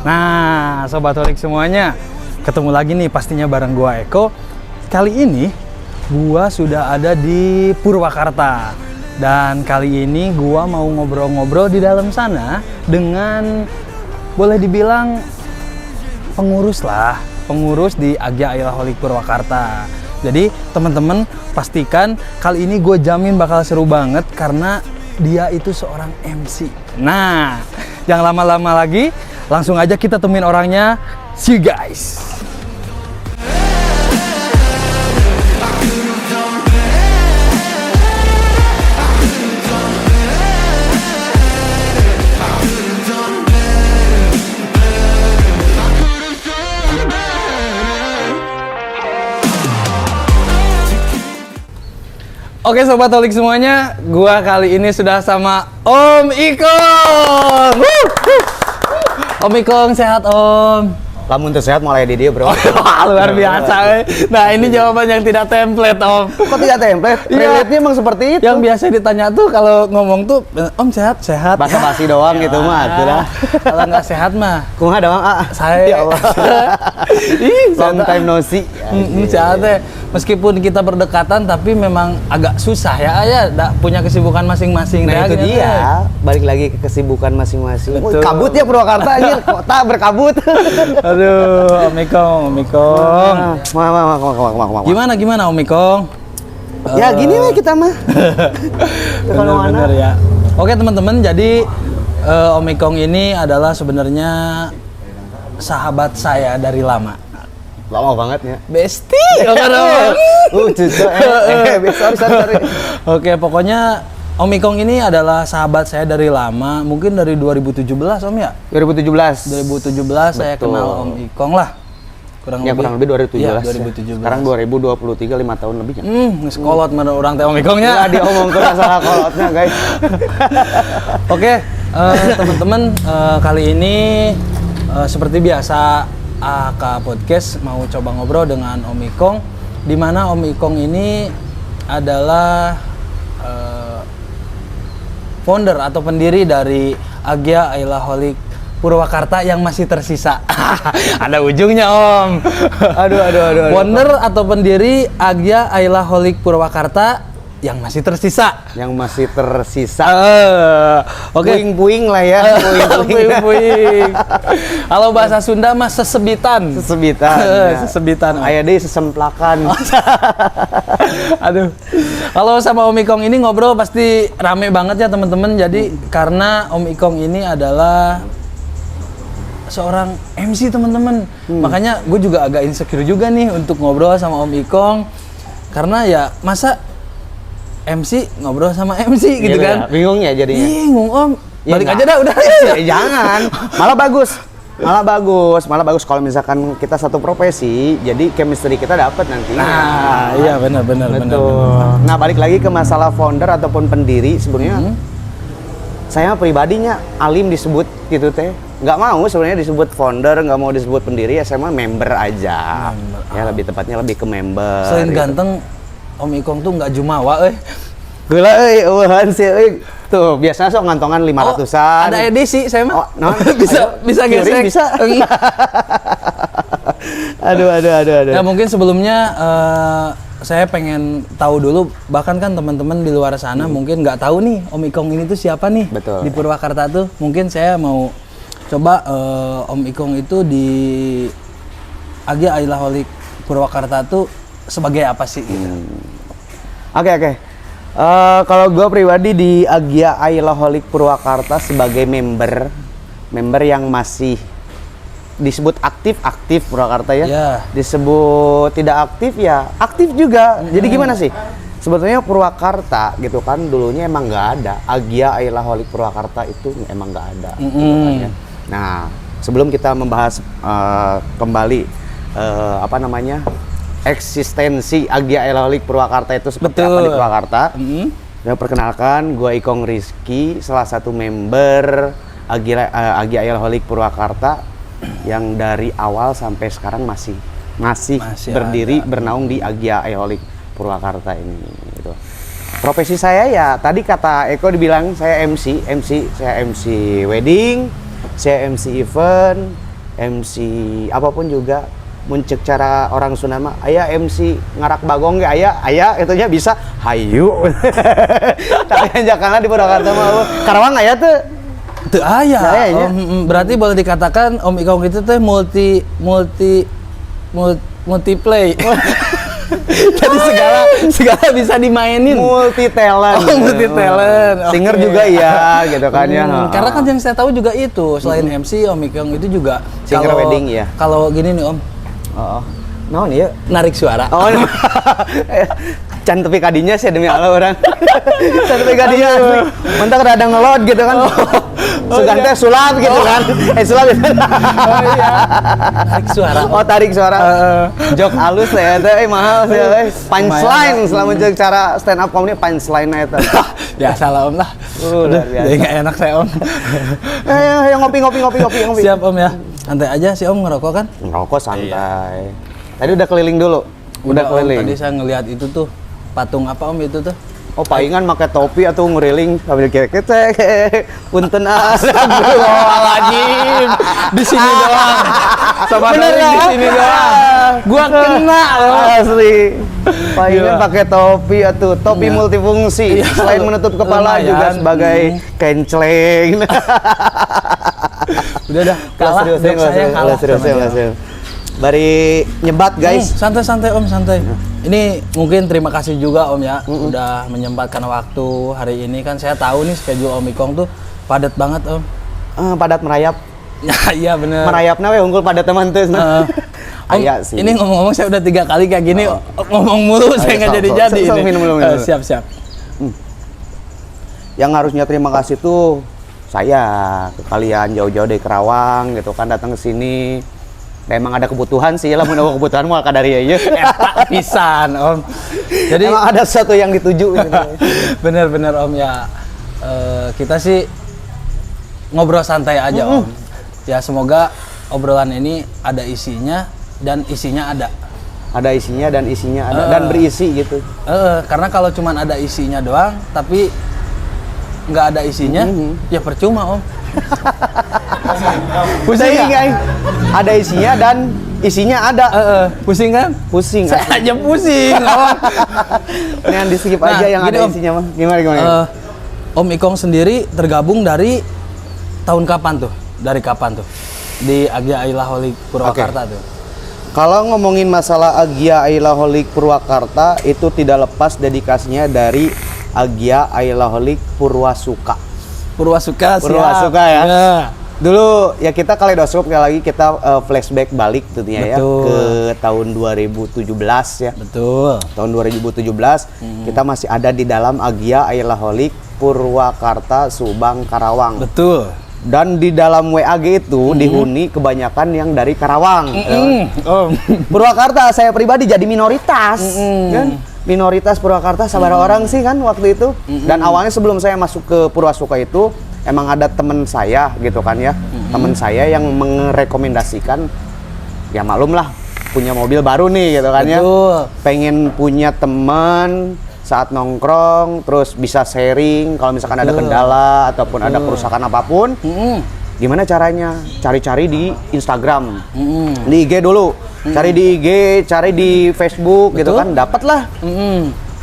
Nah, Sobat Holik semuanya, ketemu lagi nih pastinya bareng gua Eko. Kali ini gua sudah ada di Purwakarta. Dan kali ini gua mau ngobrol-ngobrol di dalam sana dengan boleh dibilang pengurus di Agya Aylaholik Purwakarta. Jadi teman-teman pastikan kali ini gue jamin bakal seru banget karena dia itu seorang MC. Nah, jangan lama-lama lagi, langsung aja kita temuin orangnya. See you guys. Oke Sobat Holik semuanya, gua kali ini sudah sama Om Ikong. Om Ikong sehat Om? Lamun teu sehat mulai di dia bro. Luar biasa. Nah ini jawaban yang tidak template Om. Kok tidak template? Relate-nya emang seperti itu. Yang biasa ditanya tuh kalau ngomong tuh, Om sehat? Sehat. Basa-basi doang gitu mah. Kalau nggak sehat mah. Kumaha doang Saya. Ya Allah. Long time no see. Sehat teh. Meskipun kita berdekatan tapi memang agak susah ya punya kesibukan masing-masing. Nah itu dia, balik lagi ke kesibukan masing-masing. Kabut ya Purwakarta anjir, kota berkabut. Aduh, Om Ikong. Gimana Om Ikong? Ya gini lah kita mah. Bener ya. Oke teman-teman, jadi Om Ikong ini adalah sebenarnya sahabat saya dari lama. Lama banget ya. Bestie. Sorry. Oke, pokoknya Om Ikong ini adalah sahabat saya dari lama, mungkin dari 2017 Om ya? 2017 saya kenal Om Ikong lah. Kurang lebih 2017. Ya, 2017. Sekarang 2023, 5 tahun lebih ya. Sekolot mana orang teh Om Ikongnya. Enggak diomongkeun masalah kolotnya, guys. Oke, teman-teman, kali ini seperti biasa AK Podcast mau coba ngobrol dengan Om Ikong, di mana Om Ikong ini adalah founder atau pendiri dari Agya Aylaholik Purwakarta yang masih tersisa. Ada ujungnya Om. Aduh. Founder atau pendiri Agya Aylaholik Purwakarta yang masih tersisa. Oke. Puing-puing lah ya. Puing-puing. Kalau bahasa Sunda mah sesebitan. Sesebitan. Aya deui sesemplakan. Aduh. Kalau sama Om Ikong ini ngobrol pasti rame banget ya teman-teman. Jadi karena Om Ikong ini adalah seorang MC teman-teman. Makanya gue juga agak insecure juga nih untuk ngobrol sama Om Ikong. Karena ya masa MC ngobrol sama MC gitu kan. Ya, bingung ya jadinya. Bingung Om. Balik aja dah udah. Jangan. Malah bagus kalau misalkan kita satu profesi, jadi chemistry kita dapat nanti. Nah, iya benar. Nah, balik lagi ke masalah founder ataupun pendiri sebenarnya. Saya pribadinya alim disebut gitu teh. Nggak mau sebenarnya disebut founder, nggak mau disebut pendiri, ya saya mah member aja. Ya lebih tepatnya lebih ke member. Selain gitu. ganteng, Om Ikong tuh nggak jumawa Gila eueuhan sih tuh biasanya sok ngantongan 500-an. Ada edisi saya mah. Bisa gesek. Bisa. Aduh. Nah, mungkin sebelumnya saya pengen tahu dulu, bahkan kan teman-teman di luar sana mungkin nggak tahu nih Om Ikong ini tuh siapa nih. Betul. Di Purwakarta tuh. Mungkin saya mau coba Om Ikong itu di Agya Aylaholik Purwakarta tuh sebagai apa sih gitu? Oke. Kalau gue pribadi di Agya Aylaholik Purwakarta sebagai member yang masih disebut aktif Purwakarta ya. Disebut tidak aktif ya aktif juga. Jadi gimana sih? Sebetulnya Purwakarta gitu kan dulunya emang nggak ada. Agya Aylaholik Purwakarta itu emang nggak ada. Gitu kan, ya. Nah sebelum kita membahas kembali eksistensi Agya Aylaholik Purwakarta itu seperti apa di Purwakarta. Ya, perkenalkan, gue Ikong Rizky, salah satu member Agya Aylaholik Purwakarta yang dari awal sampai sekarang masih berdiri bernaung di Agya Aylaholik Purwakarta ini. Gitu. Profesi saya ya tadi kata Eko dibilang saya saya MC wedding, saya MC event, MC apapun juga. Muncul cara orang Sunda mah aya MC ngarak bagong ge aya itunya bisa hayu. Tapi Jakarta di Purwakarta mah Karawang aya teu. Teu aya. Berarti boleh dikatakan Om Ikong itu teh multiplay. Jadi segala bisa dimainin. Multi talent. Multi talent. Singer Okay. juga iya gitu kan ya. Karena kan yang saya tahu juga itu selain MC Om Ikong itu juga Singer wedding ya. Kalau gini nih Om. Oh. Naon ieu? Narik suara. Oh. Can tepi kadinya sih demi Allah orang. Can tepi kadinya asli. Mentak rada ngelot gitu kan. Sugan teh sulap gitu kan. Sulap gitu. Oh iya. Tarik suara. Oh, tarik suara. Jok halus ya teh mahal sih euy. Punchline selama jeung cara stand up comedy punchline eta. Ya salah Om lah. Luar biasa. Jadi nggak enak saya Om. Yang ngopi. Siap Om ya. Santai aja sih Om ngerokok kan? Ngerokok santai. Tadi udah keliling dulu. Udah Om, keliling. tadi saya ngelihat itu tuh patung apa Om itu tuh? Oh, palingan pakai topi atau ngeriling sambil kece. Punten Astagfirullahaladzim. Di sini doang. Sama Bener di ya? sini doang. Gua kena loh. Asli. Palingan Gila. pakai topi atau topi Iya. multifungsi. Iya, Selain menutup kepala lumayan. juga sebagai kenceleng. Udah kalah. Jok saya kalah. sama dia. Bari nyebat guys. Santai Om, santai. Ini mungkin terima kasih juga Om ya, udah menyempatkan waktu hari ini kan saya tahu nih schedule Om Ikong tuh padat banget Om. Padat merayap. Ya iya bener. Merayapna we unggul pada teman tuh. Om, Aya sih. ini ngomong-ngomong saya udah 3 kali kayak gini ngomong mulu saya nggak jadi-jadi ini. Minum. Siap. Yang harusnya terima kasih tuh saya ke kalian jauh-jauh dari Kerawang gitu kan datang ke sini. Dan emang ada kebutuhan sih lah, menurut kebutuhan mau kadari aja. Pisan Om. Jadi Emang ada sesuatu yang dituju gitu. bener-bener Om ya. Kita sih ngobrol santai aja Om. Ya semoga obrolan ini ada isinya dan isinya ada. Ada isinya dan isinya ada dan berisi gitu. Karena kalau cuman ada isinya doang, tapi nggak ada isinya, ya percuma Om. Pusing Pusing nggak? guys. Ada isinya dan isinya ada. Pusing kan? Pusing. Saya aja pusing Om. Yang di skip Nah, aja yang gini, ada Om. isinya mah. Gimana? Om Ikong sendiri tergabung dari tahun kapan tuh? Dari kapan tuh? Di Agia Ailaholik Purwakarta tuh. Kalau ngomongin masalah Agia Ailaholik Purwakarta itu tidak lepas dedikasinya dari Agia Ailaholik Purwasuka. Purwasuka Ya. Dulu ya kita kaleidoskop sekali lagi kita flashback balik tentunya ya Betul. ke tahun 2017 ya. Betul. Tahun 2017 kita masih ada di dalam Agia Ailaholik Purwakarta Subang Karawang. Betul. Dan di dalam WAG itu dihuni kebanyakan yang dari Karawang. Om. Purwakarta saya pribadi jadi minoritas. Kan? Minoritas Purwakarta sabar orang sih kan waktu itu. Dan awalnya sebelum saya masuk ke Purwasuka itu emang ada teman saya gitu kan ya. Teman saya yang merekomendasikan ya maklum lah punya mobil baru nih gitu kan ya. Betul. Pengen punya teman saat nongkrong terus bisa sharing kalau misalkan ada kendala ataupun ada kerusakan apapun. Gimana caranya? Cari-cari di Instagram. Di IG dulu. Cari di IG, cari di Facebook gitu kan. Dapatlah.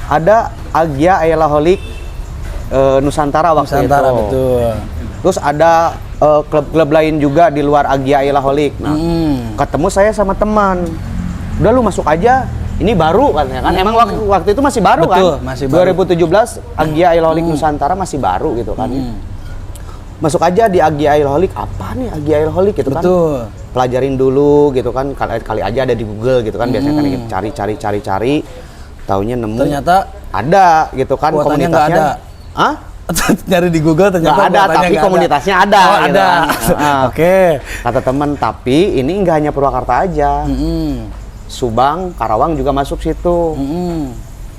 Ada Agia Ailaholik Nusantara waktu Nusantara itu. betul. Terus ada klub-klub lain juga di luar Agia Ailaholik. Nah, ketemu saya sama teman. Udah lu masuk aja. Ini baru kan ya kan. Emang waktu itu masih baru Betul, kan? masih baru. 2017 Agia Ailaholik Nusantara masih baru gitu kan. Masuk aja di Agia Ailaholik. Apa nih Agia Ailaholik gitu kan? Betul. Pelajarin dulu gitu kan. Kali aja ada di Google gitu kan. Biasanya kan cari. Taunya nemu. Ternyata ada gitu kan kuotanya komunitasnya. nggak ada. Hah? Nyari di Google ternyata Nggak ada, kuotanya tapi nggak komunitasnya ada. Oh, gitu ada. kan. Oke. Kata teman, tapi ini nggak hanya Purwakarta aja. Subang, Karawang juga masuk situ.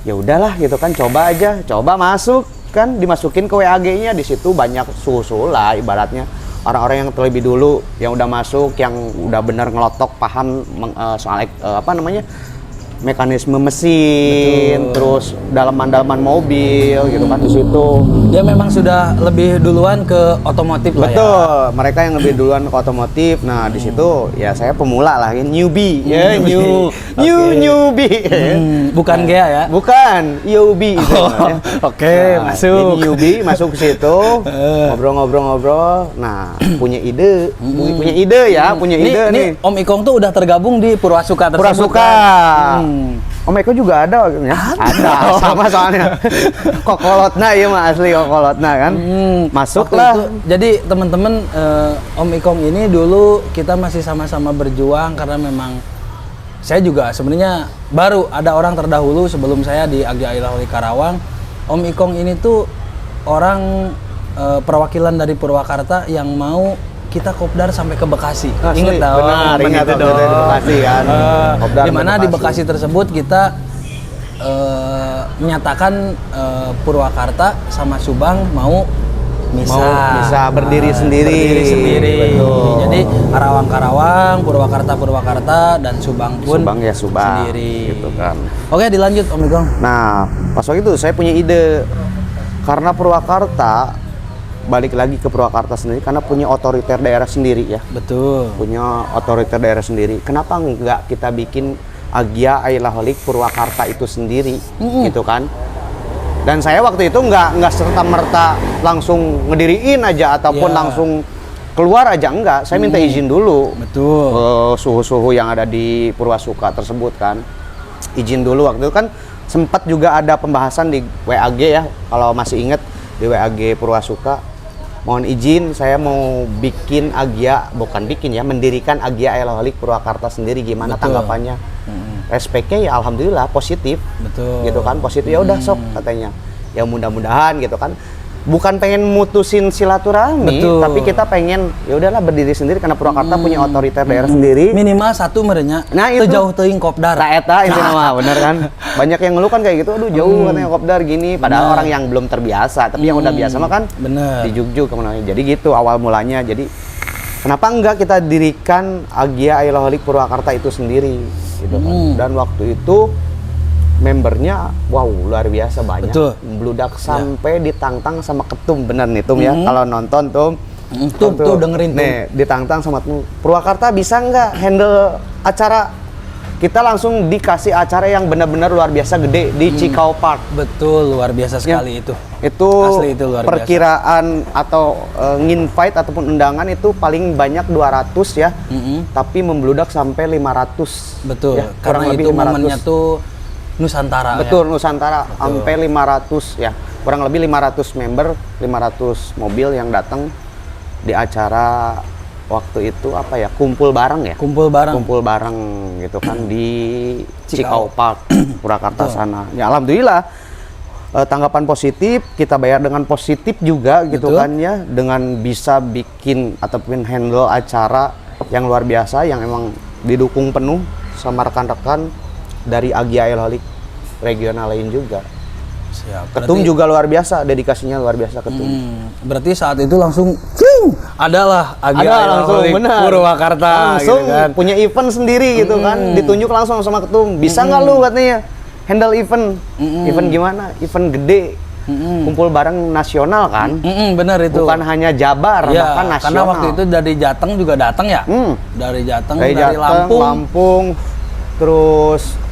Ya udahlah gitu kan, coba aja, coba masuk kan, dimasukin ke WAG-nya. Di situ banyak suhu lah ibaratnya. Orang-orang yang terlebih dulu yang udah masuk, yang udah bener ngelotok paham soal mekanisme mesin, terus dalaman-dalaman mobil gitu kan di situ. Dia memang sudah lebih duluan ke otomotif lah ya. Betul, mereka yang lebih duluan ke otomotif. Nah, di situ ya saya pemula lah, newbie. Ya, newbie. Bukan Gea ya. Bukan, newbie itu namanya. Oke, masuk. Ini newbie masuk ke situ, ngobrol-ngobrol. Nah, punya ide Ini nih. Om Ikong tuh udah tergabung di Purwasuka tersebut. Purwasuka. kan? Om Eko juga ada waktunya. Ada, sama soalnya. Kokolotna ya mah asli kokolotna kan. Masuklah. Waktu itu, jadi teman-teman Om Ikong ini dulu kita masih sama-sama berjuang karena memang saya juga sebenarnya baru ada orang terdahulu sebelum saya di Agya Ilaholi Karawang. Om Ikong ini tuh orang perwakilan dari Purwakarta yang mau kita kopdar sampai ke Bekasi. Asli, Ingat tahu? benar, ingat itu waktu dong. itu di Bekasi kan. Kopdar Di ke mana di Bekasi. Bekasi tersebut kita menyatakan Purwakarta sama Subang mau bisa berdiri sendiri. Berdiri sendiri. Betul. Jadi Karawang-Karawang, Purwakarta-Purwakarta, dan Subang pun Subang ya Subang sendiri. gitu kan. Oke, dilanjut Om Ikong. Nah, pas waktu itu saya punya ide karena Purwakarta, balik lagi ke Purwakarta sendiri karena punya otoriter daerah sendiri ya. Betul. Punya otoriter daerah sendiri. Kenapa enggak kita bikin Agya Ailaholik Purwakarta itu sendiri gitu kan? Dan saya waktu itu nggak serta-merta langsung ngediriin aja ataupun Ya. langsung keluar aja, enggak. Saya minta izin dulu. Betul. Ke suhu-suhu yang ada di Purwasuka tersebut kan. Izin dulu waktu itu kan sempat juga ada pembahasan di WAG ya, kalau masih ingat di WAG Purwasuka. Mohon izin saya mau bikin Agya, bukan bikin ya, mendirikan Agya Ailaholik Purwakarta sendiri, gimana Betul. tanggapannya? Respeknya ya alhamdulillah positif. Betul. Gitu kan, positif. Ya udah sok katanya. Ya mudah-mudahan gitu kan. Bukan pengen mutusin silaturahmi, Betul. tapi kita pengen ya udahlah berdiri sendiri karena Purwakarta punya otoriter daerah sendiri. Minimal satu merenya. Nah, itu. Jauh teuing kopdar. Tak eta itu nama bener kan. Banyak yang ngeluh kan kayak gitu, aduh jauh katanya kopdar gini, padahal orang yang belum terbiasa, tapi yang udah biasa mah kan Bener. di Jugjug kemana. Jadi gitu awal mulanya. Jadi kenapa enggak kita dirikan Agya Ailaholik Purwakarta itu sendiri gitu kan. Dan waktu itu membernya wow luar biasa banyak. Betul. Bludak sampai ditantang sama Ketum, bener nih Tum ya. Kalau nonton Tum Tum, tuh dengerin Tum. nih ditantang sama Tum, Purwakarta bisa nggak handle acara? Kita langsung dikasih acara yang benar-benar luar biasa gede di Cikau Park. Betul, luar biasa sekali itu. Itu Asli itu luar biasa. perkiraan atau nginvite ataupun undangan itu paling banyak 200 ya. Tapi membludak sampai 500. Betul, Ya, karena itu momennya tuh Nusantara. Betul, Nusantara sampai 500 ya. Kurang lebih 500 member, 500 mobil yang datang di acara waktu itu apa ya? Kumpul bareng ya. Kumpul bareng. Kumpul bareng gitu kan di Cikau. Cikau Park, Purwakarta sana. Ya alhamdulillah tanggapan positif, kita bayar dengan positif juga gitu Betul. kan ya, dengan bisa bikin ataupun handle acara yang luar biasa yang emang didukung penuh sama rekan-rekan dari Agya Ailaholik regional lain juga. Siap. Ketum juga luar biasa, dedikasinya luar biasa Ketum. Berarti saat itu langsung adalah Agya Ada langsung Ailaholik benar. Purwakarta Langsung gitu kan. punya event sendiri gitu kan, ditunjuk langsung sama Ketum. Bisa nggak lu katanya handle event? Event gimana? Event gede. Kumpul bareng nasional kan. Benar itu. Bukan hanya Jabar, Iya, bahkan nasional. karena waktu itu dari Jateng juga datang ya. Dari Jateng, dari dari Jateng, Lampung. terus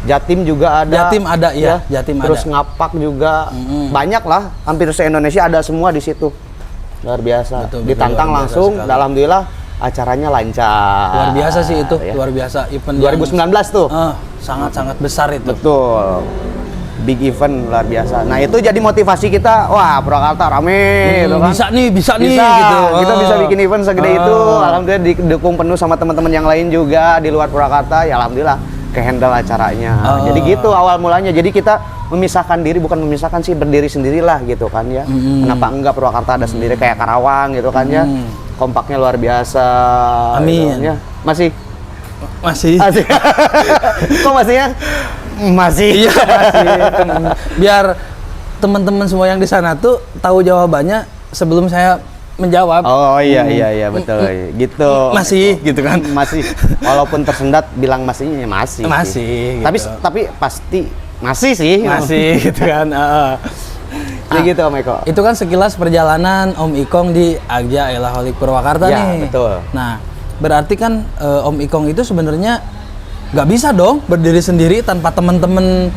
Jatim juga ada. Jatim ada, ya. Jatim terus ada. Ngapak juga. Banyak lah, hampir se-Indonesia ada semua di situ. Luar biasa. Betul, Ditantang luar biasa langsung, sekali. alhamdulillah acaranya lancar. Luar biasa sih itu, Ya. luar biasa event 2019 tuh. sangat-sangat besar itu. Betul. Big event luar biasa. Nah, itu jadi motivasi kita, wah, Purwakarta rame gitu kan. Bisa nih Bisa, gitu. kita bisa bikin event segede itu. Alhamdulillah didukung penuh sama teman-teman yang lain juga di luar Purwakarta. Ya alhamdulillah ke-handle acaranya. Jadi gitu awal mulanya. Jadi kita memisahkan diri, bukan memisahkan sih, berdiri sendirilah gitu kan ya. Kenapa enggak Purwakarta ada sendiri kayak Karawang gitu kan ya. Kompaknya luar biasa. Amin. Gitu, ya. Masih Masih. Masih. Kok masihnya? Masih. Iya, masih. Biar teman-teman semua yang di sana tuh tahu jawabannya sebelum saya menjawab. Oh iya betul. Gitu. Masih gitu kan. Masih walaupun tersendat bilang masihnya ya masih. Masih Tapi gitu. tapi pasti masih sih. Masih gitu kan. Jadi gitu Om Eko. Itu kan sekilas perjalanan Om Ikong di Agja Aylaholik Purwakarta Ya, nih. betul. Nah, berarti kan Om Ikong itu sebenarnya nggak bisa dong berdiri sendiri tanpa teman-teman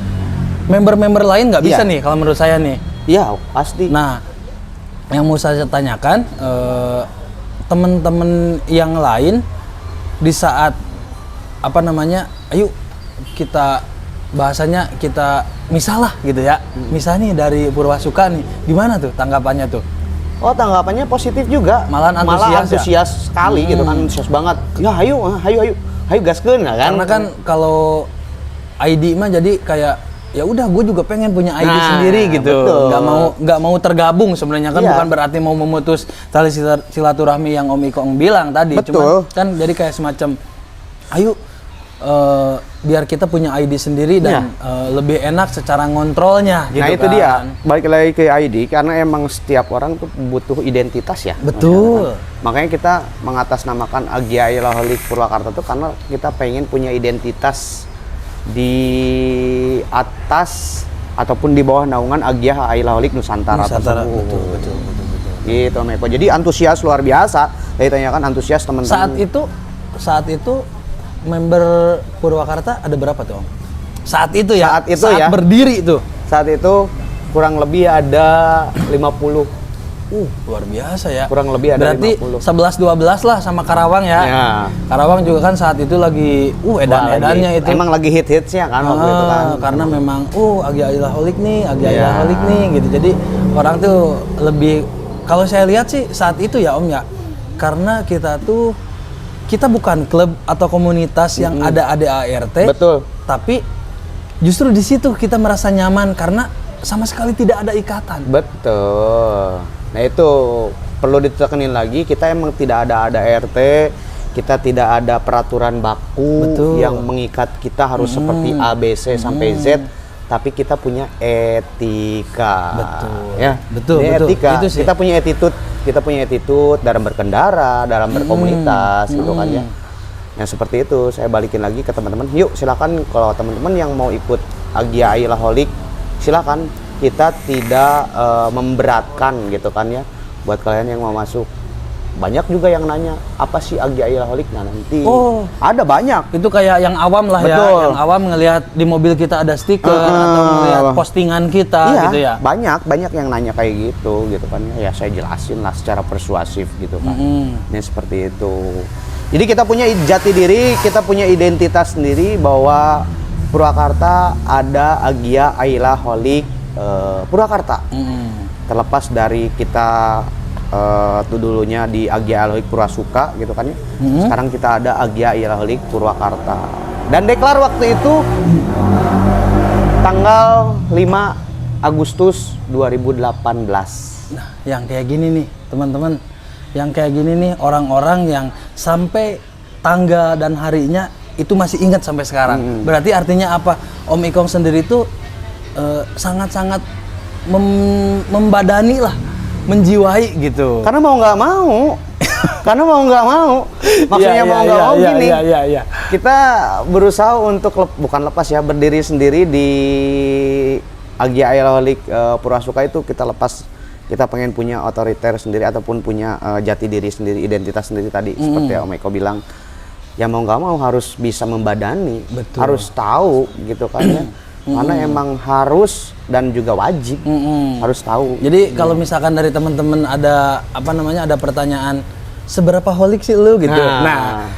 member-member lain, nggak bisa Iya. nih kalau menurut saya nih. Iya, pasti. Nah, yang mau saya tanyakan, teman-teman yang lain di saat apa namanya, ayo kita bahasanya kita misal lah gitu ya. Misal nih dari Purwasuka nih, gimana tuh tanggapannya tuh? Oh, tanggapannya positif juga. Malahan antusias antusias sekali gitu kan, antusias banget. Ya, ayo gaskeun kan. Karena kan kalau ID mah jadi kayak ya udah gue juga pengen punya ID Nah, sendiri gitu. betul. Nggak mau tergabung sebenarnya kan, Iya. bukan berarti mau memutus tali silaturahmi yang Om Ikong bilang tadi. Betul. Cuman kan jadi kayak semacam ayo biar kita punya ID sendiri dan lebih enak secara ngontrolnya gitu. Nah itu kan. dia, balik lagi ke ID karena emang setiap orang tuh butuh identitas ya. Betul. Makanya kita mengatasnamakan Agya Aylaholik Purwakarta tuh karena kita pengen punya identitas di atas ataupun di bawah naungan Agya Aylaholik Nusantara Nusantara, tersebut. betul. Gitu Meko. Jadi antusias luar biasa. Tadi tanyakan antusias teman-teman. Saat itu member Purwakarta ada berapa tuh Om? Saat itu ya? Saat itu ya. Berdiri itu? Saat itu kurang lebih ada 50. Luar biasa ya. Kurang lebih ada Berarti 50. 11-12 lah sama Karawang ya. Ya. Karawang juga kan saat itu lagi edan-edannya itu. Emang lagi hits-hitsnya kan waktu itu kan. Karena memang Agya Aylaholik nih, Agya Iya. Aylaholik nih gitu. Jadi orang tuh lebih, kalau saya lihat sih saat itu ya Om ya, karena kita bukan klub atau komunitas yang ada ADART. Betul. Tapi justru di situ kita merasa nyaman karena sama sekali tidak ada ikatan. Betul. Nah itu perlu ditekenin lagi, kita emang tidak ada ADART, kita tidak ada peraturan baku Betul. yang mengikat kita harus seperti A, B, C sampai Z, tapi kita punya etika. Betul. Ya. Betul, Ini betul. etika. Itu sih. Kita punya attitude dalam berkendara, dalam berkomunitas gitu kan ya. Yang seperti itu, saya balikin lagi ke teman-teman. Yuk silakan kalau teman-teman yang mau ikut Agya Aylaholik, silakan. Kita tidak memberatkan gitu kan ya. Buat kalian yang mau masuk, banyak juga yang nanya apa sih Agya Aylaholik. Nah nanti ada banyak. Itu kayak yang awam lah ya, Betul. yang awam ngelihat di mobil kita ada stiker atau ngelihat postingan kita Iya, gitu ya. banyak yang nanya kayak gitu kan ya. Saya jelasin lah secara persuasif gitu kan. Ini seperti itu. Jadi kita punya jati diri, kita punya identitas sendiri bahwa Purwakarta ada Agya Aylaholik Purwakarta. Terlepas dari kita tuh dulunya di Agya Aylaholik Purwasuka gitu kan ya. Sekarang kita ada Agya Aylaholik Purwakarta. Dan deklar waktu itu tanggal 5 Agustus 2018. Nah, yang kayak gini nih, teman-teman. Yang kayak gini nih orang-orang yang sampai tanggal dan harinya itu masih ingat sampai sekarang. Berarti artinya apa? Om Ikong sendiri itu sangat-sangat membadani lah, menjiwai gitu. Karena mau nggak mau, maksudnya mau nggak mau gini. Iya. Kita berusaha untuk bukan lepas ya, berdiri sendiri di Agya Aylaholik Purwasuka itu kita lepas. Kita pengen punya otoriter sendiri ataupun punya jati diri sendiri, identitas sendiri tadi seperti Om Eko bilang. Ya mau nggak mau harus bisa membadani, Betul. harus tahu gitu kan ya. Karena emang harus dan juga wajib harus tahu. Jadi kalau misalkan dari teman-teman ada ada pertanyaan, seberapa holik sih lu gitu. Nah,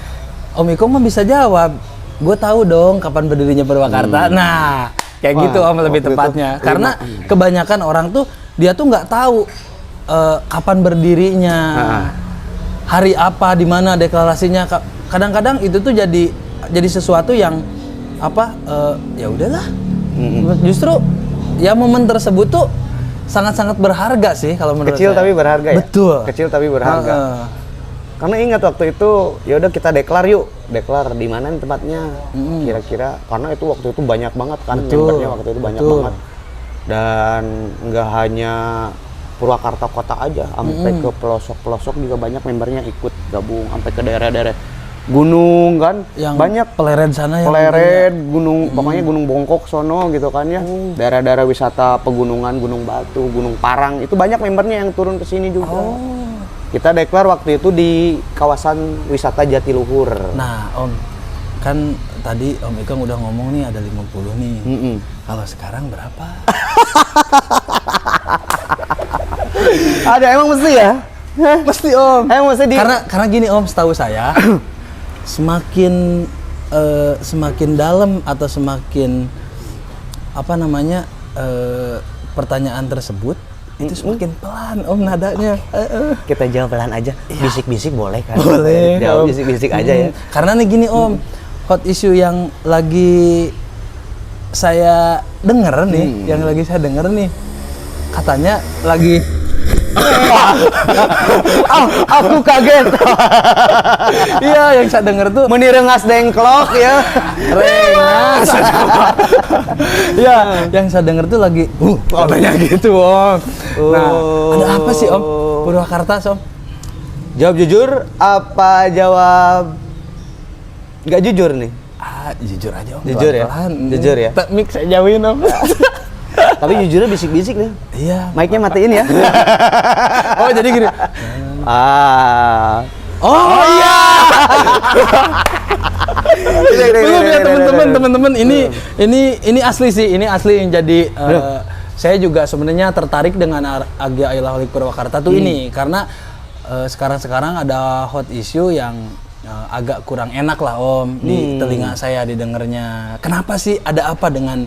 Om Iko mah bisa jawab. Gue tahu dong kapan berdirinya Purwakarta. Nah, kayak Wah, gitu Om lebih waktu itu tepatnya. 5. Karena kebanyakan orang tuh dia tuh nggak tahu kapan berdirinya, hari apa, di mana deklarasinya. Kadang-kadang itu tuh jadi sesuatu yang ya udahlah. Justru ya momen tersebut tuh sangat-sangat berharga sih kalau menurut Kecil saya. tapi berharga ya. Betul. Kecil tapi berharga. Karena ingat waktu itu ya udah kita deklar yuk. Deklar di mana nih tempatnya kira-kira, karena itu waktu itu banyak banget kan membernya waktu itu banyak banget. Dan nggak hanya Purwakarta kota aja, sampai ke pelosok-pelosok juga banyak membernya ikut gabung, sampai ke daerah-daerah gunung kan, Yang banyak Pleret sana yang Pleret, gunung, pokoknya Gunung Bongkok sono gitu kan ya. Daerah-daerah wisata pegunungan, Gunung Batu, Gunung Parang, itu banyak membernya yang turun ke sini juga. Kita deklar waktu itu di kawasan wisata Jatiluhur. Nah, Om, kan tadi Om Ikong udah ngomong nih ada 50 nih. Kalau sekarang berapa? Ada emang mesti ya? Mesti Om. Emang mesti di... Karena gini Om, setahu saya semakin dalam atau semakin apa namanya pertanyaan tersebut itu semakin pelan Om nadanya. Kita jawab pelan aja. Bisik-bisik boleh kan? Boleh. Jawab bisik-bisik aja ya. Karena nih gini Om, hot issue yang lagi saya denger nih, katanya lagi Aku kaget. iya yang saya denger tuh Menirengas dengklok ya. Rengas. Iya, yang saya denger tuh lagi katanya gitu, Om. Nah, ada apa sih, Om? Purwakarta, Om? Jawab jujur apa jawab nggak jujur nih? Jujur aja, Om. Jujur ya? Pelan-pelan. Jujur ya? Teknik saya jauhin, Om. Tapi jujurnya bisik-bisik nih. Iya. Mic-nya matiin ya. Oh, jadi gini. Oh iya. Belum ya teman-teman ini asli sih, ini asli yang jadi saya juga sebenarnya tertarik dengan Agya Ayla Holik Purwakarta tuh ini karena sekarang ada hot issue yang agak kurang enak lah Om di telinga saya didengarnya. Kenapa sih, ada apa dengan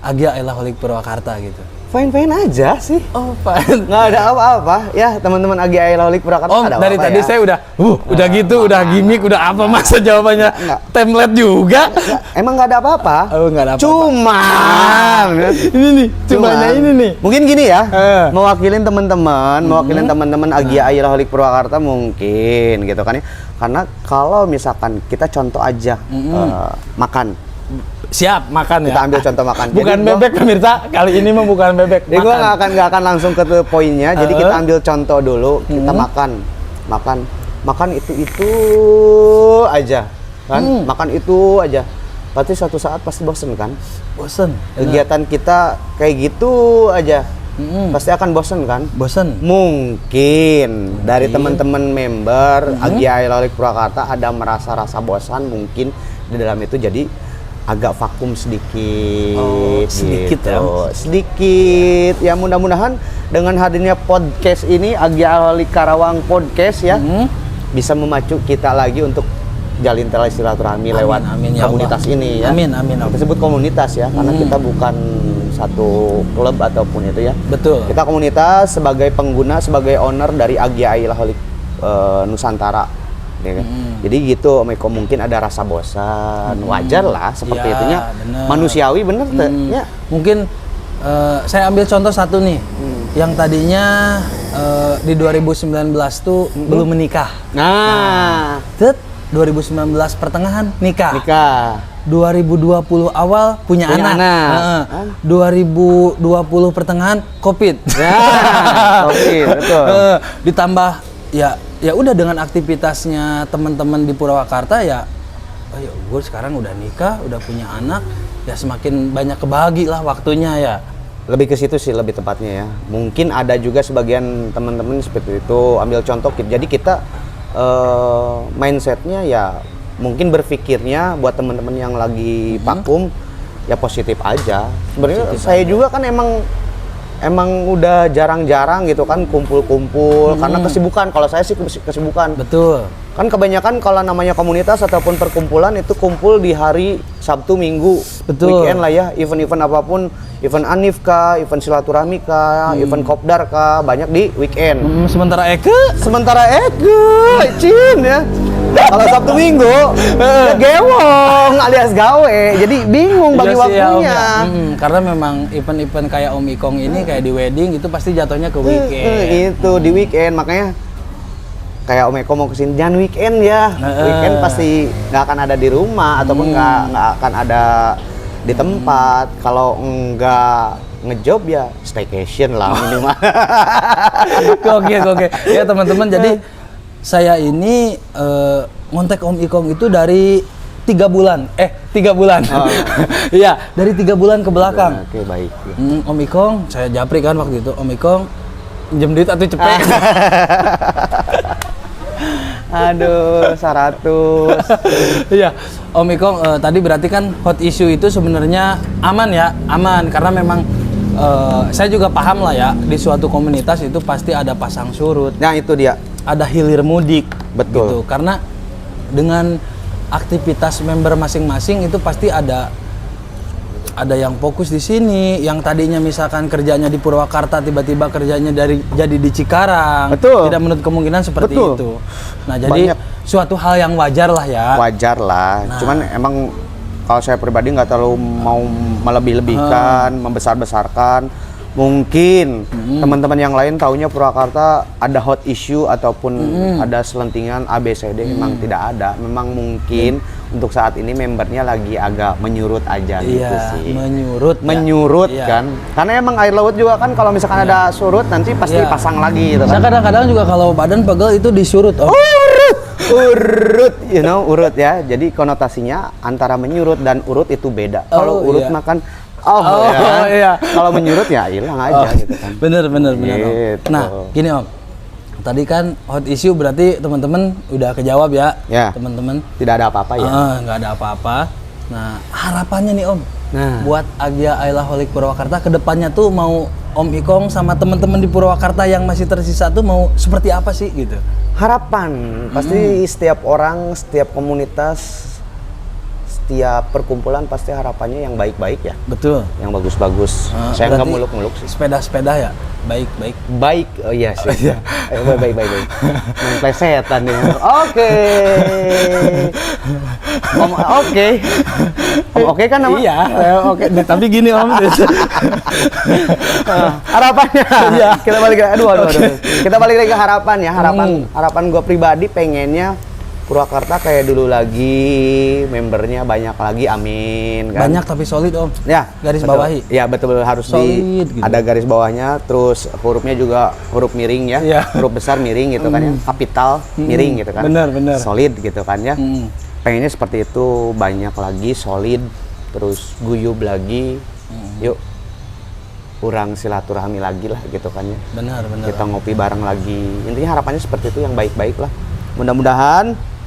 Agya Ayla Holik Purwakarta gitu? Fine-fine aja sih. Oh, fine. Nggak ada apa-apa. Ya, teman-teman Agya Ayla Holik Purwakarta Om, ada dari apa-apa tadi ya. saya udah gitu, udah gimmick, udah apa masa jawabannya template juga. Emang nggak ada apa-apa. Oh, nggak ada apa-apa. Cuman Ini nih, cumanya ini nih. Mungkin gini ya, mewakilin teman-teman Agya Ayla Holik Purwakarta mungkin gitu kan ya. Karena kalau misalkan kita contoh aja makan. Siap, makan ya. Kita ambil contoh makan. Bukan Jadi bebek pemirsa, kali ini mah bukan bebek. Jadi gua nggak akan langsung ke poinnya. Jadi kita ambil contoh dulu. Kita makan itu aja, kan? Makan itu aja. Pasti suatu saat pasti bosen kan? Bosen. Kegiatan kita kayak gitu aja. Pasti akan bosen kan? Bosen. Mungkin dari teman-teman member Agya Ayla Holik Purwakarta ada merasa rasa bosan mungkin di dalam itu, jadi agak vakum sedikit. Oh, sedikit gitu. ya. Sedikit. Ya mudah-mudahan dengan hadirnya podcast ini Agya Ayla Holik Karawang Podcast ya bisa memacu kita lagi untuk jalin tali silaturahmi lewat ya komunitas Allah. ini ya. Amin. Kita sebut komunitas ya, karena kita bukan satu klub ataupun itu ya. Betul. Kita komunitas sebagai pengguna, sebagai owner dari Agya Ayla Holik Nusantara. Ya kan? Jadi gitu, Om Eko, mungkin ada rasa bosan, wajar lah seperti Ya, itunya, bener. manusiawi bener ya. Mungkin saya ambil contoh satu nih, yang tadinya di 2019 tuh belum menikah. Nah, 2019 pertengahan nikah. 2020 awal punya anak. anak. 2020 pertengahan COVID. Ya, oke, betul. Ditambah ya udah dengan aktivitasnya teman-teman di Purwakarta ya, ayo gue sekarang udah nikah, udah punya anak, ya semakin banyak kebagi lah waktunya ya. Lebih ke situ sih lebih tepatnya ya. Mungkin ada juga sebagian teman-teman seperti itu, ambil contoh. Jadi kita mindsetnya ya mungkin berpikirnya buat teman-teman yang lagi vakum ya positif aja. Sebenarnya saya juga kan emang udah jarang-jarang gitu kan kumpul-kumpul karena kesibukan. Kalau saya sih kesibukan. Betul. Kan kebanyakan kalau namanya komunitas ataupun perkumpulan itu kumpul di hari Sabtu Minggu. Betul. Weekend lah ya, event-event apapun, event Anif kah, event silaturahmi kah, event kopdar kah, banyak di weekend. Sementara Sementara Cin ya. Kalau Sabtu Minggu ya gewong alias gawe. Jadi bingung bagi iya sih ya, Om, waktunya. ya. Karena memang event-event kayak Om Ikong ini kayak di wedding itu pasti jatuhnya ke weekend. Itu di weekend, makanya kayak Om Eko mau kesini jangan weekend ya. Weekend pasti nggak akan ada di rumah ataupun nggak akan ada di tempat. Kalau enggak ngejob ya staycation lah minimal. Oke. Ya teman-teman, jadi saya ini ngontek Om Ikong itu dari 3 bulan. 3 bulan. Iya, dari 3 bulan ke belakang. Oke, baik. Om Ikong, saya japri kan waktu itu. Om Ikong, pinjam duit atau cepet. Aduh, 100. Iya, Om Ikong, tadi berarti kan hot issue itu sebenarnya aman ya, aman karena memang saya juga paham lah ya, di suatu komunitas itu pasti ada pasang surut, Nah, itu dia. ada hilir mudik, Betul. gitu. Karena dengan aktivitas member masing-masing itu pasti ada yang fokus di sini, yang tadinya misalkan kerjanya di Purwakarta tiba-tiba kerjanya jadi di Cikarang. Betul. Tidak menutup kemungkinan seperti Betul. itu. Nah, jadi Banyak. suatu hal yang wajar lah ya. Wajar lah. Nah. Cuman emang kalau saya pribadi nggak terlalu mau melebih-lebihkan, membesar-besarkan. Mungkin teman-teman yang lain taunya Purwakarta ada hot issue ataupun ada selentingan ABCD, memang tidak ada. Memang mungkin untuk saat ini membernya lagi agak menyurut aja gitu Iya, sih. menyurut ya. Kan. Karena emang air laut juga kan kalau misalkan ada surut nanti pasti Iya. pasang lagi gitu Saya kan. kadang-kadang juga kalau badan pegel itu disurut. Urut, urut ya. Jadi konotasinya antara menyurut dan urut itu beda. Kalau urut iya. makan Iya. Kalau menyurut ya hilang aja gitu kan. Bener Om. Gitu. Nah, gini Om. Tadi kan hot issue berarti teman-teman udah kejawab ya, Ya. teman-teman. Tidak ada apa-apa ya. Nggak ada apa-apa. Nah, harapannya nih Om, Nah. buat Agya Ailaholic Purwakarta kedepannya tuh mau Om Ikong sama teman-teman di Purwakarta yang masih tersisa tuh mau seperti apa sih gitu? Harapan pasti setiap orang, setiap komunitas, setiap perkumpulan pasti harapannya yang baik-baik ya, Betul. yang bagus-bagus. Saya nggak Berarti muluk-muluk sih. Sepeda-sepeda ya, baik-baik. Baik, oh iya sih. Baik. Main plesetan ya. Oke. Oke. Oke kan nama? Iya, oke. Tapi gini Om. Harapannya. Iya. Kita balik lagi. Aduh. Kita balik lagi ke harapan ya. Harapan gue pribadi pengennya Purwakarta kayak dulu lagi, membernya banyak lagi, amin kan. Banyak tapi solid Om. Ya, Garis betul. bawahi. Ya, betul harus Solid gitu. ada garis bawahnya, terus hurufnya juga huruf miring ya. Iya. Huruf besar miring gitu kan ya. Kapital miring gitu kan. Benar. Solid gitu kan ya. Pengennya seperti itu, banyak lagi solid, terus guyub lagi. Yuk. Kurang silaturahmi lagi lah gitu kan ya. Benar. Kita ngopi bareng lagi. Intinya harapannya seperti itu, yang baik-baik lah. Mudah-mudahan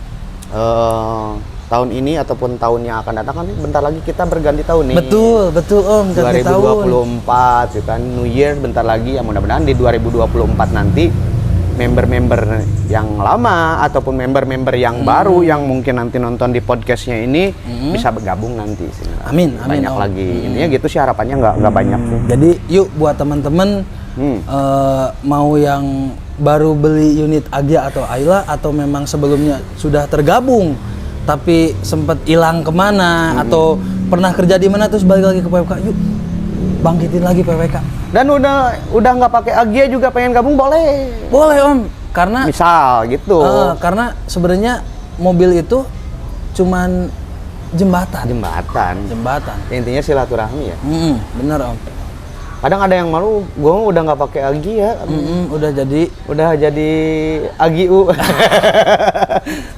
tahun ini ataupun tahun yang akan datang kan bentar lagi kita berganti tahun nih. Betul Om, ganti tahun. 2024 gitu kan, New Year bentar lagi ya, mudah-mudahan di 2024 nanti member-member yang lama ataupun member-member yang baru yang mungkin nanti nonton di podcastnya ini bisa bergabung nanti sih. Amin, Banyak Om. lagi. Intinya gitu sih, harapannya nggak banyak sih. Jadi yuk buat teman-teman mau yang baru beli unit Agya atau Ayla atau memang sebelumnya sudah tergabung tapi sempat hilang kemana atau pernah kerja di mana terus balik lagi ke PWK, yuk bangkitin lagi PWK. Dan udah nggak pakai Agya juga pengen gabung boleh. Boleh Om, karena Misal gitu. karena sebenarnya mobil itu cuman jembatan. Intinya silaturahmi ya. Bener Om. Kadang ada yang malu, gue udah nggak pakai Agi ya. Udah jadi Agiu.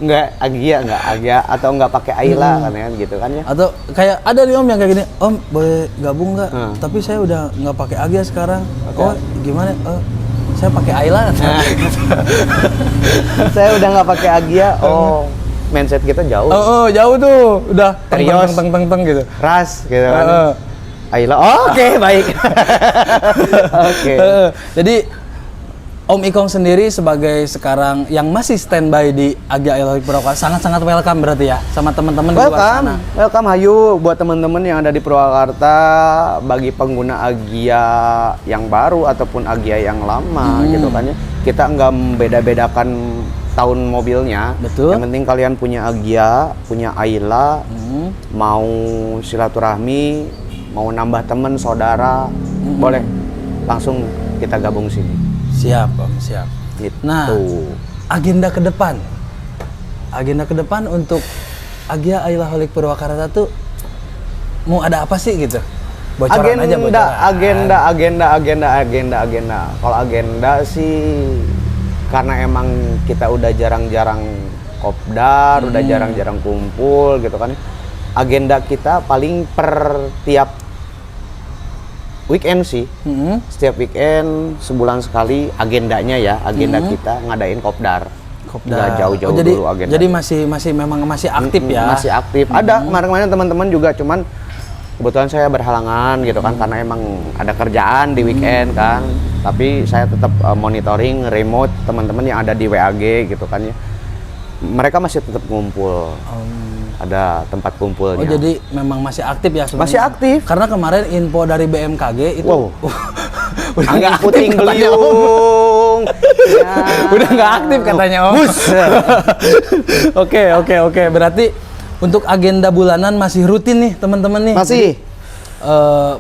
Nggak Agia, atau nggak pakai Ayla kan ya, gitu kan ya. Atau kayak ada nih Om yang kayak gini, Om boleh gabung nggak? Tapi saya udah nggak pakai Agya sekarang. Oh gimana? Saya pakai Ayla. Saya udah nggak pakai Agia. Oh, mindset kita jauh. Jauh tuh, udah Serius. teng gitu. Ras gitu kan. Ayla. Oke, baik. Oke. Jadi Om Ikong sendiri sebagai sekarang yang masih standby di Agya Ailaholic Purwakarta sangat-sangat welcome berarti ya sama teman-teman di luar sana. Welcome hayu buat teman-teman yang ada di Purwakarta, bagi pengguna Agya yang baru ataupun Agya yang lama gitu kan ya. Kita nggak membeda-bedakan tahun mobilnya. Betul. Yang penting kalian punya Agya, punya Ayla, mau silaturahmi, mau nambah teman, saudara, boleh langsung kita gabung sini. Siap Om, siap. Gitu. Nah, agenda ke depan untuk Agya Ailaholic Purwakarta tuh mau ada apa sih gitu? Bocoran aja bocoran. Agenda. Kalau agenda sih karena emang kita udah jarang-jarang kopdar, udah jarang-jarang kumpul gitu kan. Agenda kita paling per tiap weekend sih. Setiap weekend sebulan sekali agendanya ya, agenda kita ngadain kopdar. Nggak jauh-jauh dulu agenda. Jadi masih aktif ya. Masih aktif. Ada kemarin-kemarin teman-teman juga, cuman kebetulan saya berhalangan gitu kan karena emang ada kerjaan di weekend kan. Tapi saya tetap monitoring remote teman-teman yang ada di WAG gitu kan ya. Mereka masih tetap ngumpul. Ada tempat kumpulnya. Oh, jadi memang masih aktif ya sebenarnya? Masih aktif. Karena kemarin info dari BMKG itu angin puting beliung. Ya. Udah nggak aktif katanya Om. Oke. Berarti untuk agenda bulanan masih rutin nih teman-teman nih. Masih.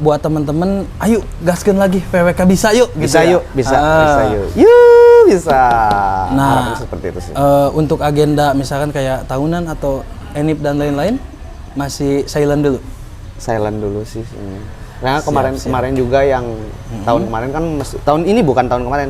Buat teman-teman, ayo gaskeun lagi PWK bisa yuk. Bisa gitu yuk, ya? bisa yuk. Bisa. Nah, harapannya seperti itu sih. Untuk agenda misalkan kayak tahunan atau enip dan lain-lain masih silent dulu. Silent dulu sih. Karena kemarin juga yang tahun kemarin kan tahun ini bukan tahun kemarin.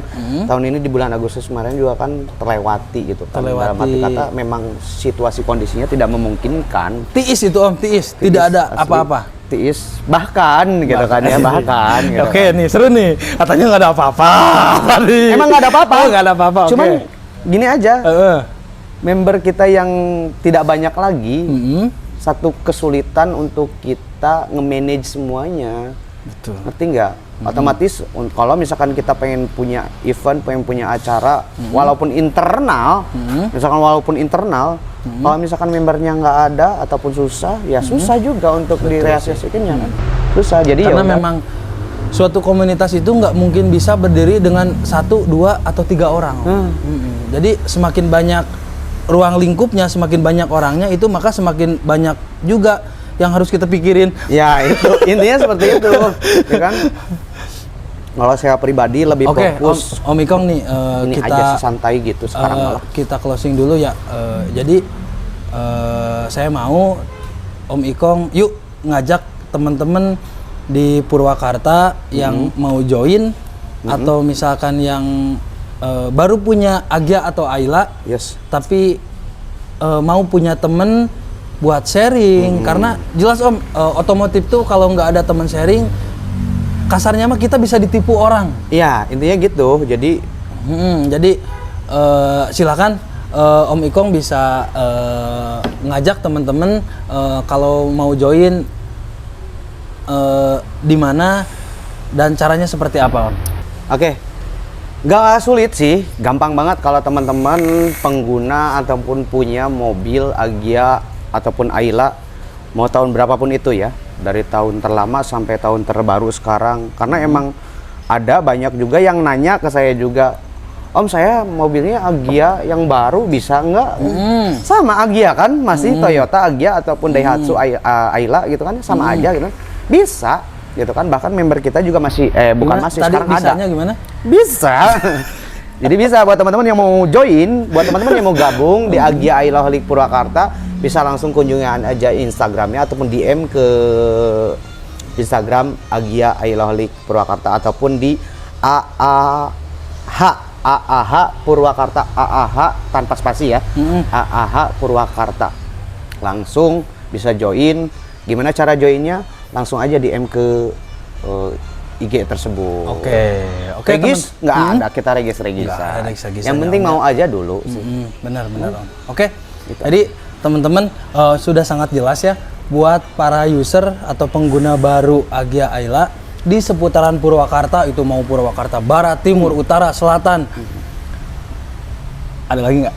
Tahun ini di bulan Agustus kemarin juga kan terlewati gitu kan. Dalam arti kata memang situasi kondisinya tidak memungkinkan. Tiis itu Om, tiis. Tidak ada apa-apa. Tiis bahkan gitu kan ya, bahkan gitu. Oke, nih seru nih. Katanya nggak ada apa-apa. Emang nggak ada apa-apa. Oh, nggak ada apa-apa. Cuman gini aja. Member kita yang tidak banyak lagi, satu kesulitan untuk kita nge-manage semuanya. Betul. Ngerti nggak? Otomatis kalau misalkan kita pengen punya event, pengen punya acara, walaupun internal, kalau misalkan membernya nggak ada ataupun susah, ya susah juga untuk direalisasikannya kan. Susah. Jadi karena memang suatu komunitas itu nggak mungkin bisa berdiri dengan 1, 2, atau 3 orang. Jadi semakin banyak ruang lingkupnya, semakin banyak orangnya itu, maka semakin banyak juga yang harus kita pikirin. Ya itu intinya seperti itu, ya kan? Kalau saya pribadi lebih fokus. Om Ikong nih, ini kita aja santai gitu sekarang malah. Kita closing dulu ya. Jadi saya mau Om Ikong yuk ngajak teman-teman di Purwakarta yang mau join atau misalkan yang baru punya Agya atau Ayla, tapi mau punya temen buat sharing. Karena jelas Om, otomotif tuh kalau nggak ada teman sharing, kasarnya mah kita bisa ditipu orang. Iya, intinya gitu. Jadi silakan Om Ikong bisa ngajak teman-teman kalau mau join di mana dan caranya seperti apa Om? Oke. Gak sulit sih, gampang banget kalau teman-teman pengguna ataupun punya mobil Agya ataupun Ayla, mau tahun berapapun itu ya, dari tahun terlama sampai tahun terbaru sekarang. Karena emang ada banyak juga yang nanya ke saya juga, Om saya mobilnya Agya yang baru bisa nggak? Sama Agya kan, masih Toyota Agya ataupun Daihatsu Ayla gitu kan, sama aja gitu. Bisa. Gitu kan, bahkan member kita juga masih sekarang bisanya ada. Gimana? Bisa. Jadi bisa buat teman-teman yang mau join, buat teman-teman yang mau gabung di Agya Ailaholic Purwakarta, bisa langsung kunjungi aja Instagramnya ataupun DM ke Instagram Agya Ailaholic Purwakarta ataupun di AAH Purwakarta, AAH tanpa spasi ya. AAH Purwakarta. Langsung bisa join. Gimana cara joinnya? Langsung aja DM ke IG tersebut. Oke, Regis nggak ada, kita regis-regisan. Yang penting mau aja dulu sih. Benar Om. Oke. Gitu. Jadi teman-teman sudah sangat jelas ya buat para user atau pengguna baru Agya Ayla di seputaran Purwakarta, itu mau Purwakarta Barat, Timur, Utara, Selatan. Ada lagi nggak?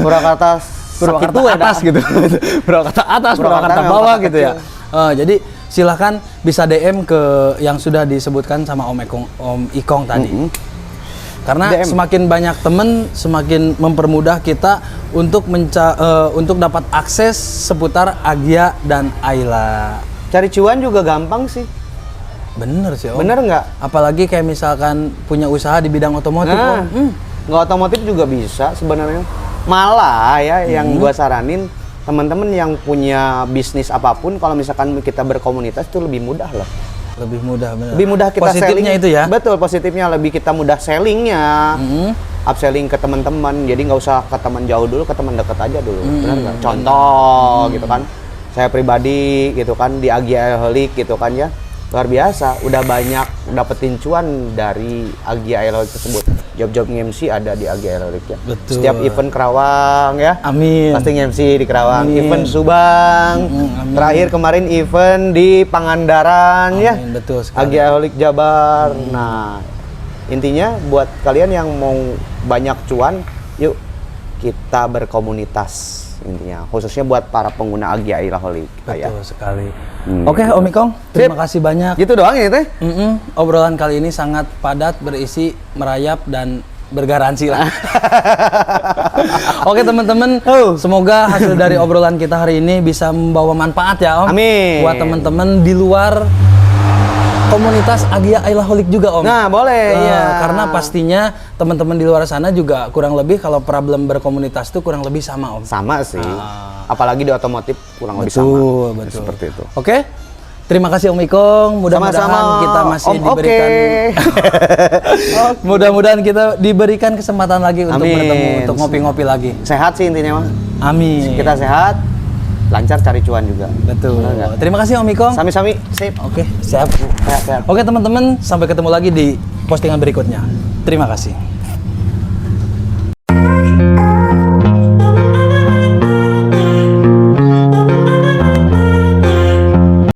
Purwakarta atas gitu. Purwakarta atas, Purwakarta bawah gitu ya. Jadi silahkan bisa DM ke yang sudah disebutkan sama Om Ikong tadi. Karena DM. Semakin banyak temen, semakin mempermudah kita untuk untuk dapat akses seputar Agya dan Ayla. Cari cuan juga gampang sih. Bener sih Om. Bener nggak? Apalagi kayak misalkan punya usaha di bidang otomotif Om. Nggak otomotif juga bisa sebenarnya. Malah ya yang gua saranin, teman-teman yang punya bisnis apapun, kalau misalkan kita berkomunitas itu lebih mudah loh. Lebih mudah, benar. Lebih mudah kita Positifnya selling. itu ya. Betul, positifnya lebih kita mudah sellingnya. Upselling ke teman-teman. Jadi nggak usah ke teman jauh dulu, ke teman dekat aja dulu. Benar nggak? Contoh gitu kan. Saya pribadi gitu kan di Agia Aeroholic gitu kan ya. Luar biasa, udah banyak dapetin cuan dari Agia Aeroholic tersebut. Job-job MC ada di Agia Aeroholic ya. Betul. Setiap event Kerawang ya. Amin. Pasti MC di Kerawang. Amin. Event Subang. Amin. Terakhir kemarin event di Pangandaran ya. Amin, betul sekali. Agia Aeroholic Jabar. Nah, intinya buat kalian yang mau banyak cuan, yuk kita berkomunitas intinya. Khususnya buat para pengguna Agia Aeroholic. Betul sekali. Oke, Om Ikong, terima kasih banyak. Gitu doang ya teh? Obrolan kali ini sangat padat, berisi, merayap, dan bergaransi lah. Oke teman-teman, semoga hasil dari obrolan kita hari ini bisa membawa manfaat ya Om. Amin. Buat teman-teman di luar komunitas Agia Aeroholic juga Om. Nah, boleh. Iya. Karena pastinya teman-teman di luar sana juga kurang lebih kalau problem berkomunitas itu kurang lebih sama Om. Sama sih. Apalagi di otomotif kurang lebih Betul, sama. betul. Seperti itu. Oke. Terima kasih Om Ikong. Mudah-mudahan Sama-sama, kita masih Om. diberikan mudah-mudahan kita diberikan kesempatan lagi untuk Amin. bertemu, untuk ngopi-ngopi lagi. Sehat sih intinya mah. Amin. Kita sehat, lancar cari cuan juga. Betul. Benar nggak? Terima kasih Om Ikong. Sami-sami, sip. Oke, siap. Sehat-sehat. Oke teman-teman, sampai ketemu lagi di postingan berikutnya. Terima kasih.